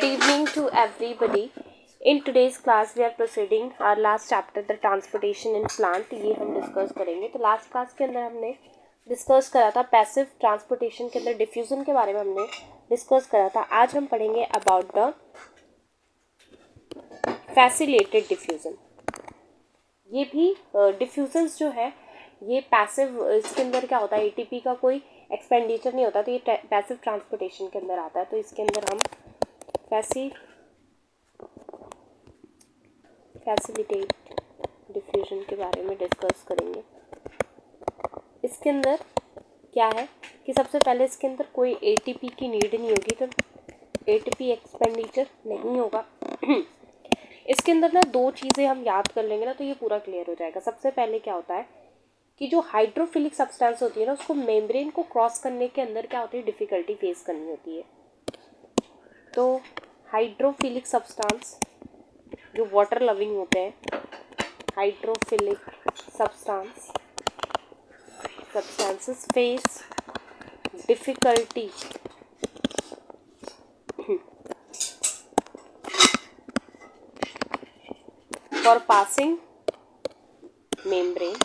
evening to everybody. In today's class we are proceeding our last chapter, the transportation in plant. ये हम discuss करेंगे. तो last class के अंदर हमने डिस्कस करा था पैसिव ट्रांसपोर्टेशन के अंदर डिफ्यूज़न के बारे में हमने डिस्कस करा था. आज हम पढ़ेंगे अबाउट द फैसिलिटेटेड डिफ्यूज़न. ये भी डिफ्यूज़न्स जो है ये पैसिव, इसके अंदर क्या होता है, एटीपी का कोई एक्सपेंडिचर नहीं होता, तो ये पैसिव ट्रांसपोर्टेशन के अंदर आता है. तो इसके अंदर हम फैसिलिटेट डिफ्यूज़न के बारे में डिस्कस करेंगे. इसके अंदर क्या है कि सबसे पहले इसके अंदर कोई एटीपी की नीड नहीं होगी, तो एटीपी एक्सपेंडिचर नहीं होगा. इसके अंदर ना दो चीज़ें हम याद कर लेंगे ना तो ये पूरा क्लियर हो जाएगा. सबसे पहले क्या होता है कि जो हाइड्रोफिलिक सब्सटेंस होती है ना, उसको मेम्ब्रेन को क्रॉस करने के अंदर क्या होती है, डिफ़िकल्टी फेस करनी होती है. तो हाइड्रोफिलिक सब्सटेंस जो वाटर लविंग होते हैं, hydrophilic substances face difficulty for passing membrane.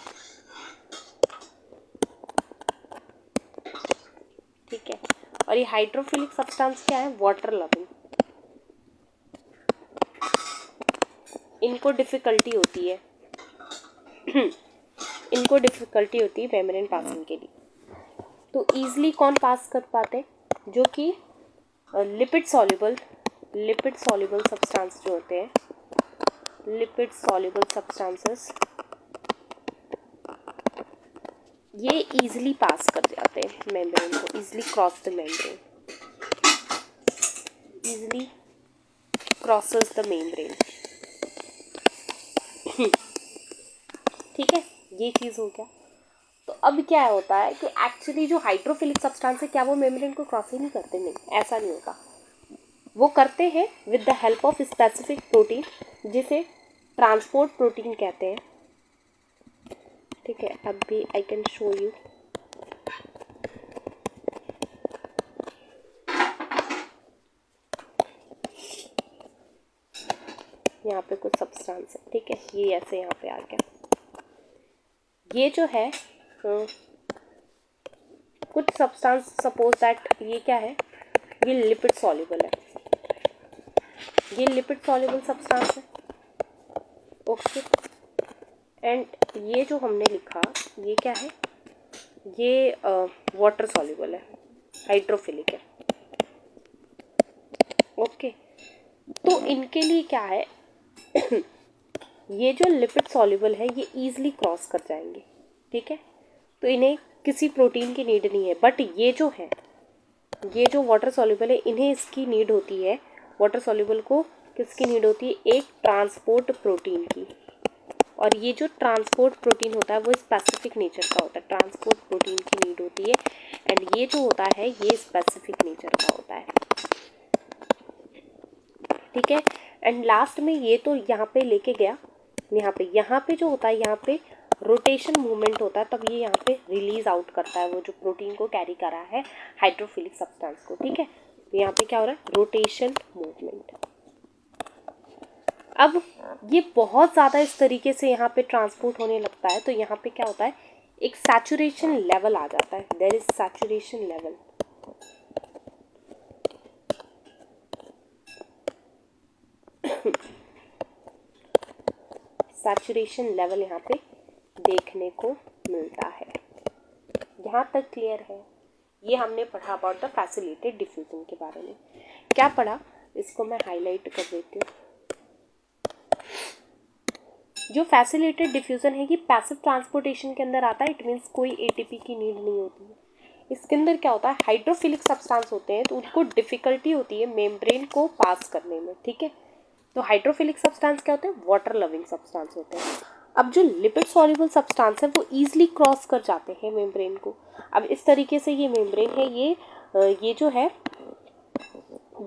ठीक है. और ये हाइड्रोफिलिक सब्सटेंस क्या है, वाटर लविंग. इनको डिफ़िकल्टी होती है मेम्ब्रेन पासिंग के लिए. तो ईजिली कौन पास कर पाते, जो कि लिपिड सॉल्युबल सब्सटेंस जो होते हैं, लिपिड सॉल्युबल सब्सटेंसेस, ये ईजिली पास कर जाते हैं मेम्ब्रेन को, easily cross the membrane, easily crosses the membrane. ठीक है, ये चीज़ हो गया. तो अब क्या होता है कि एक्चुअली जो हाइड्रोफिलिक सब्सटेंस है, क्या वो मेम्ब्रेन को क्रॉस ही नहीं करते? नहीं, ऐसा नहीं होता. वो करते हैं with the help of specific protein, जिसे ट्रांसपोर्ट प्रोटीन कहते हैं. ठीक है, अब भी आई कैन शो यू. यहाँ पे कुछ सब्सटेंस है. ठीक है, ये ऐसे यहाँ पे आ गया. ये जो है कुछ सब्सटेंस, सपोज दैट ये क्या है, ये लिपिड सॉल्युबल है, ये लिपिड सॉल्युबल सब्सटेंस है. ओके. एंड ये जो हमने लिखा, ये क्या है, ये वाटर सॉल्युबल है, हाइड्रोफिलिक है. ओके. तो इनके लिए क्या है ये जो लिपिड सॉल्युबल है ये ईजिली क्रॉस कर जाएंगे. ठीक है, तो इन्हें किसी प्रोटीन की नीड नहीं है. बट ये जो है, ये जो वाटर सॉल्युबल है, इन्हें इसकी नीड होती है. वाटर सॉल्युबल को किसकी नीड होती है, एक ट्रांसपोर्ट प्रोटीन की. और ये जो ट्रांसपोर्ट प्रोटीन होता है वो स्पेसिफिक नेचर का होता है, ट्रांसपोर्ट प्रोटीन की नीड होती है. एंड ये जो होता है ये स्पेसिफिक नेचर का होता है. ठीक है. एंड लास्ट में ये तो यहाँ पे लेके गया, यहाँ पे जो होता है, यहाँ पे रोटेशन मूवमेंट होता है, तब ये यहाँ पे रिलीज आउट करता है वो जो प्रोटीन को कैरी कर रहा है, हाइड्रोफिलिक सब्सटेंस को. ठीक है, तो यहाँ पे क्या हो रहा है, रोटेशन मूवमेंट. अब ये बहुत ज़्यादा इस तरीके से यहाँ पे ट्रांसपोर्ट होने लगता है, तो यहाँ पे क्या होता है, एक सैचुरेशन लेवल आ जाता है. There is saturation level. Saturation level यहाँ पे देखने को मिलता है. यहाँ तक क्लियर है. ये हमने पढ़ा अबाउट द फैसिलिटेटेड डिफ्यूजन के बारे में. क्या पढ़ा, इसको मैं हाईलाइट कर देती हूँ. जो फैसिलिटेटेड डिफ्यूजन है ये पैसिव ट्रांसपोर्टेशन के अंदर आता है. इट मीन्स कोई एटीपी की नीड नहीं होती है. इसके अंदर क्या होता है, हाइड्रोफिलिक सब्सटेंस होते हैं, तो उनको डिफ़िकल्टी होती है मेम्ब्रेन को पास करने में. ठीक है, तो हाइड्रोफिलिक सब्सटेंस क्या होते हैं, वाटर लविंग सब्सटेंस होते हैं. अब जो लिपिड सॉल्युबल सब्सटेंस है वो ईजिली क्रॉस कर जाते हैं मेम्ब्रेन को. अब इस तरीके से ये मेम्ब्रेन है, ये जो है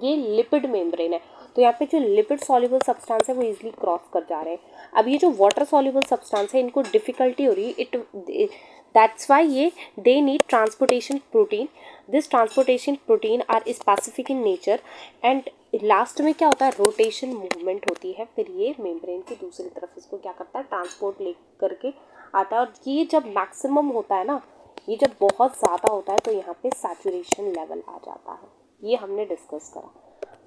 ये लिपिड मेम्ब्रेन है. तो यहाँ पे जो लिपिड सॉल्युबल सब्सटेंस है वो ईजिली क्रॉस कर जा रहे हैं. अब ये जो वाटर सॉल्युबल सब्सटेंस है, इनको डिफ़िकल्टी हो रही है. दैट्स वाई ये they need transportation protein. This transportation protein are specific in nature. And last में क्या होता है, रोटेशन मूवमेंट होती है, फिर ये मेम्ब्रेन की दूसरी तरफ इसको क्या करता है, ट्रांसपोर्ट ले करके आता है. और ये जब मैक्सिमम होता है ना, ये जब बहुत ज़्यादा होता है तो यहाँ पे सैचुरेशन लेवल आ जाता है. ये हमने डिस्कस करा.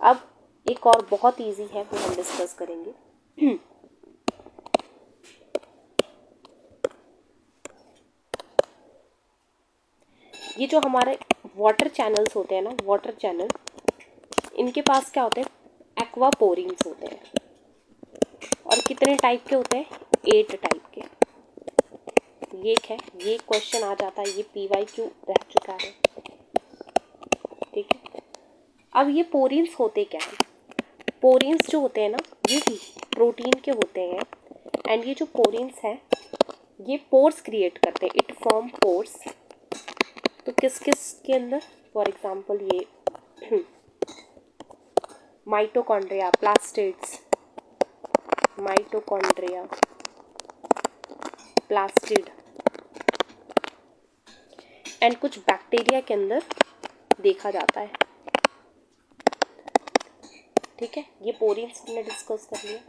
अब एक और बहुत इजी है वो हम डिस्कस करेंगे. ये जो हमारे वाटर चैनल्स होते हैं ना, वाटर चैनल, इनके पास क्या होते हैं, एक्वापोरिन्स होते हैं. और कितने टाइप के होते हैं, 8 टाइप के. ये है, ये क्वेश्चन आ जाता है, ये PYQ रह चुका है. ठीक है. अब ये पोरिन्स होते क्या हैं, पोरिन्स जो होते हैं ना, ये भी प्रोटीन के होते हैं. एंड ये जो पोरिन्स हैं ये पोर्स क्रिएट करते हैं. It form pores. तो किस किस के अंदर, फॉर एग्जांपल ये mitochondria, plastids, mitochondria, plastid, and कुछ बैक्टीरिया के अंदर देखा जाता है. ठीक है, ये पोरिन्स हमने डिस्कस कर लिया.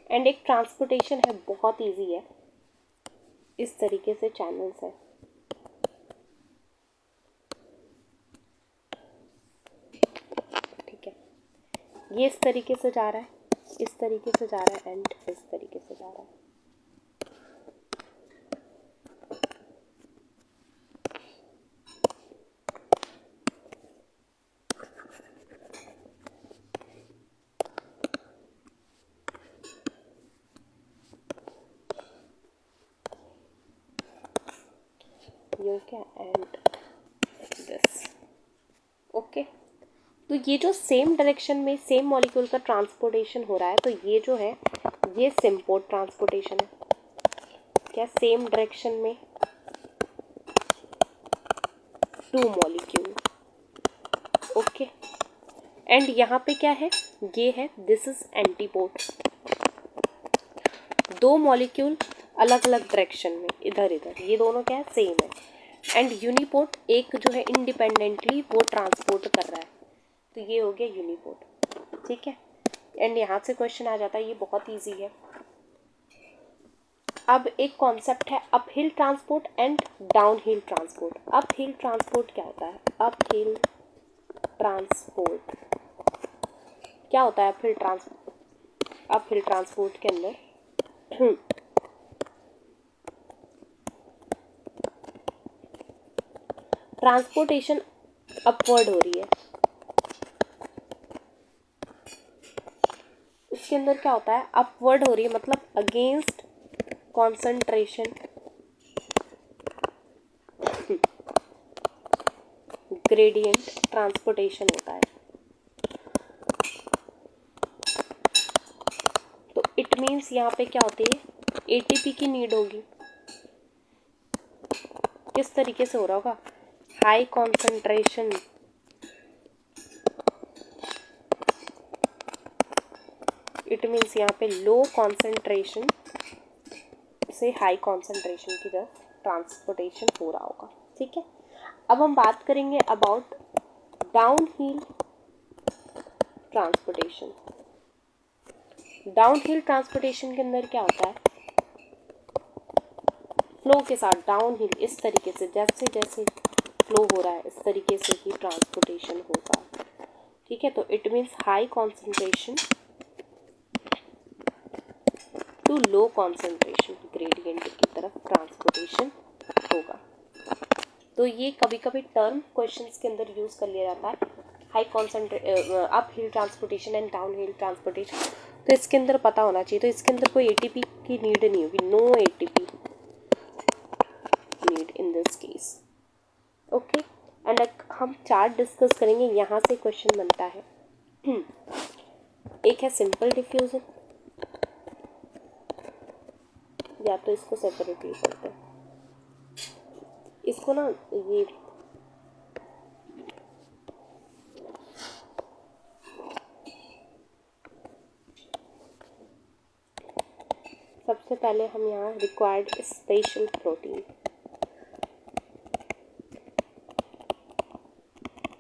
एंड एक ट्रांसपोर्टेशन है, बहुत इजी है. इस तरीके से चैनल्स है. ठीक है, ये इस तरीके से जा रहा है, इस तरीके से जा रहा है, एंड इस तरीके से जा रहा है. ये क्या, एंड दिस. ओके. तो ये जो सेम डायरेक्शन में सेम मॉलिक्यूल का ट्रांसपोर्टेशन हो रहा है, तो ये जो है ये सिम्पोर्ट ट्रांसपोर्टेशन है. क्या, सेम डायरेक्शन में 2 मॉलिक्यूल. ओके. एंड यहाँ पे क्या है, ये है, दिस इज एंटीपोड. 2 मॉलिक्यूल अलग अलग डायरेक्शन में, इधर इधर, ये दोनों क्या है, सेम है. एंड यूनिपोड, एक जो है इंडिपेंडेंटली वो ट्रांसपोर्ट कर रहा है, तो ये हो गया यूनिपोड. ठीक है. एंड यहाँ से क्वेश्चन आ जाता है, ये बहुत इजी है. अब एक कॉन्सेप्ट है up hill transport and down hill transport. Up hill transport क्या होता है, अप हिल ट्रांसपोर्ट क्या होता है, अप हिल ट्रांसपोर्ट के अंदर ट्रांसपोर्टेशन अपवर्ड हो रही है. इसके अंदर क्या होता है, अपवर्ड हो रही है, मतलब अगेंस्ट कॉन्सेंट्रेशन ग्रेडियंट ट्रांसपोर्टेशन होता है. तो इट मीन्स यहाँ पे क्या होती है, ATP की नीड होगी. किस तरीके से हो रहा होगा, हाई कॉन्सेंट्रेशन इट मीन्स यहाँ पे लो कॉन्सेंट्रेशन से हाई कॉन्सेंट्रेशन की तरफ ट्रांसपोर्टेशन हो रहा होगा. ठीक है. अब हम बात करेंगे about down hill transportation. Down hill transportation के अंदर क्या होता है, फ्लो के साथ डाउन हिल इस तरीके से, जैसे जैसे फ्लो हो रहा है इस तरीके से ही ट्रांसपोर्टेशन होगा. ठीक है. तो it means high concentration to low concentration gradient की तरफ ट्रांसपोर्टेशन होगा. तो ये कभी कभी टर्म क्वेश्चंस के अंदर यूज़ कर लिया जाता है, high up hill transportation and down hill transportation. तो इसके अंदर पता होना चाहिए. तो इसके अंदर कोई ATP की नीड नहीं होगी, no ATP need in this case. Okay. And हम चार्ट डिस्कस करेंगे, यहाँ से क्वेश्चन बनता है. एक है सिंपल डिफ्यूजन, या तो इसको सेपरेटली करते हैं, इसको ना ये सबसे पहले हम यहाँ रिक्वायर्ड स्पेशल प्रोटीन.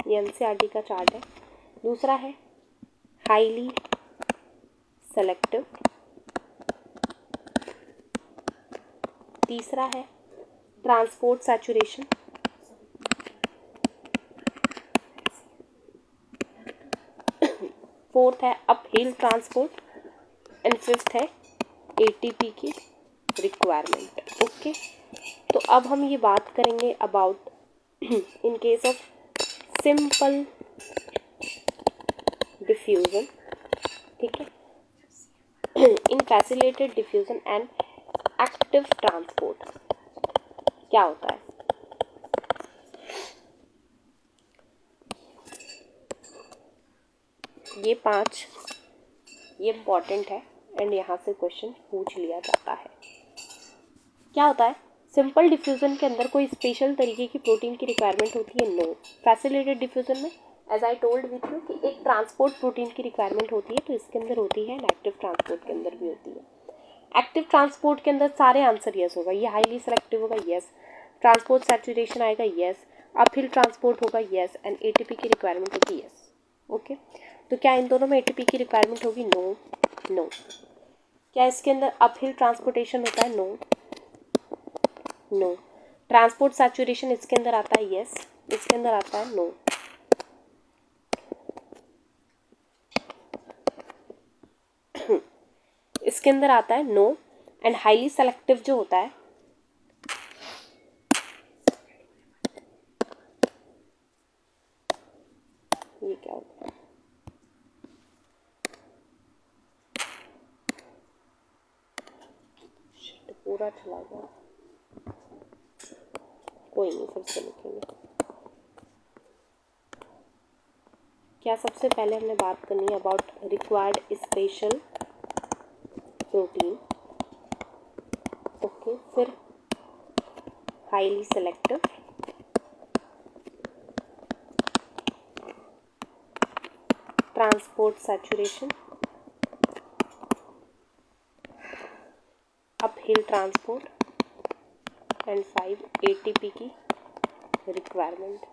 ये एनसीईआरटी का चार्ट है। दूसरा है हाईली सेलेक्टिव। तीसरा है ट्रांसपोर्ट सैचुरेशन। फोर्थ है अपहिल ट्रांसपोर्ट एंड फिफ्थ है एटीपी की रिक्वायरमेंट। ओके, तो अब हम ये बात करेंगे about in case of simple diffusion. ठीक है, in facilitated diffusion and active transport क्या होता है? ये 5 ये इम्पॉर्टेंट है एंड यहाँ से क्वेश्चन पूछ लिया जाता है। क्या होता है? सिंपल डिफ्यूजन के अंदर कोई स्पेशल तरीके की प्रोटीन की रिक्वायरमेंट होती है? नो। फैसिलिटेटेड डिफ्यूजन में as I told with you कि एक ट्रांसपोर्ट प्रोटीन की रिक्वायरमेंट होती है, तो इसके अंदर होती है, एंड एक्टिव ट्रांसपोर्ट के अंदर भी होती है। एक्टिव ट्रांसपोर्ट के अंदर सारे आंसर यस होगा। ये हाईली सेलेक्टिव होगा, यस। ट्रांसपोर्ट सैचुरेशन आएगा, यस। अपहिल ट्रांसपोर्ट होगा, यस। एंड एटीपी की रिक्वायरमेंट होगी, यस। ओके, तो क्या इन दोनों में एटीपी की रिक्वायरमेंट होगी? नो। नो। क्या इसके अंदर अपहिल ट्रांसपोर्टेशन होता है? नो। नो। ट्रांसपोर्ट सैचुरेशन इसके अंदर आता है? यस। इसके अंदर आता है? नो। इसके अंदर आता है? नो। एंड हाईली सेलेक्टिव जो होता है, ये क्या होता है? पूरा चला गया, कोई नहीं, फिर से लिखेंगे। क्या सबसे पहले हमने बात करनी है about required special protein. Okay, फिर highly selective, transport saturation, uphill transport, and 5 ATP की रिक्वायरमेंट।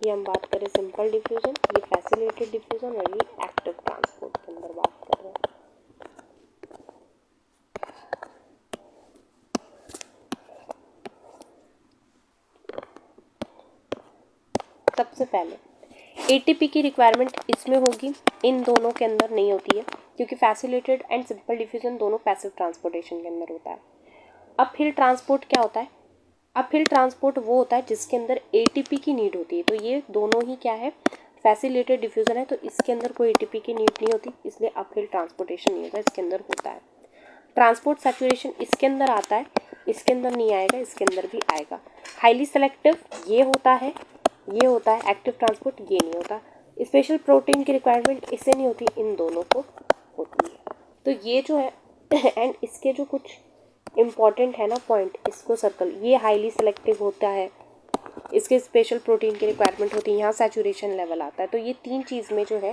ये हम बात करें सिंपल डिफ्यूजन, ये फैसिलिटेटेड डिफ्यूजन, और ये एक्टिव ट्रांसपोर्ट के अंदर बात कर रहे हैं। सबसे पहले एटीपी की रिक्वायरमेंट इसमें होगी, इन दोनों के अंदर नहीं होती है, क्योंकि फैसिलिटेटेड एंड सिंपल डिफ्यूजन दोनों पैसिव ट्रांसपोर्टेशन के अंदर होता है। अपहिल ट्रांसपोर्ट क्या होता है? अपहिल ट्रांसपोर्ट वो होता है जिसके अंदर एटीपी की नीड होती है। तो ये दोनों ही क्या है? फैसिलिटेटेड डिफ्यूजन है, तो इसके अंदर कोई एटीपी की नीड नहीं होती, इसलिए अपहिल ट्रांसपोर्टेशन नहीं होता, इसके अंदर होता है। ट्रांसपोर्ट सैचुरेशन इसके अंदर आता है, इसके अंदर नहीं आएगा, इसके अंदर भी आएगा। हाईली सेलेक्टिव ये होता है, ये होता है। एक्टिव ट्रांसपोर्ट ये नहीं होता। स्पेशल प्रोटीन की रिक्वायरमेंट इससे नहीं होती, इन दोनों को होती है। तो ये जो है एंड इसके जो कुछ इम्पॉर्टेंट है ना पॉइंट, इसको सर्कल। ये हाईली सेलेक्टिव होता है, इसके स्पेशल प्रोटीन की रिक्वायरमेंट होती है, यहाँ सैचुरेशन लेवल आता है। तो ये 3 चीज़ में जो है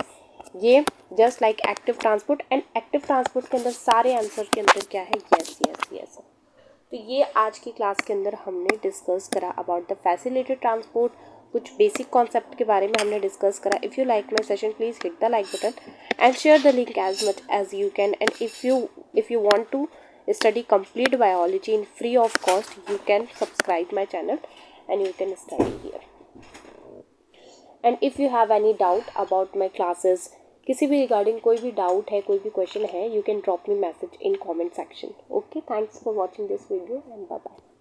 ये just like active transport, and active transport के अंदर सारे आंसर के अंदर क्या है? Yes yes yes. तो ये आज की क्लास के अंदर हमने डिस्कस करा अबाउट द फैसिलिटेटेड ट्रांसपोर्ट, कुछ बेसिक कॉन्सेप्ट के बारे में हमने डिस्कस करा। If you like my session please hit the like button and share the link as much as you can. And if you want to study complete biology in free of cost, you can subscribe my channel and you can study here. And if you have any doubt about my classes, किसी भी regarding कोई भी doubt है, कोई भी question है, you can drop me message in comment section. Okay, thanks for watching this video and bye bye.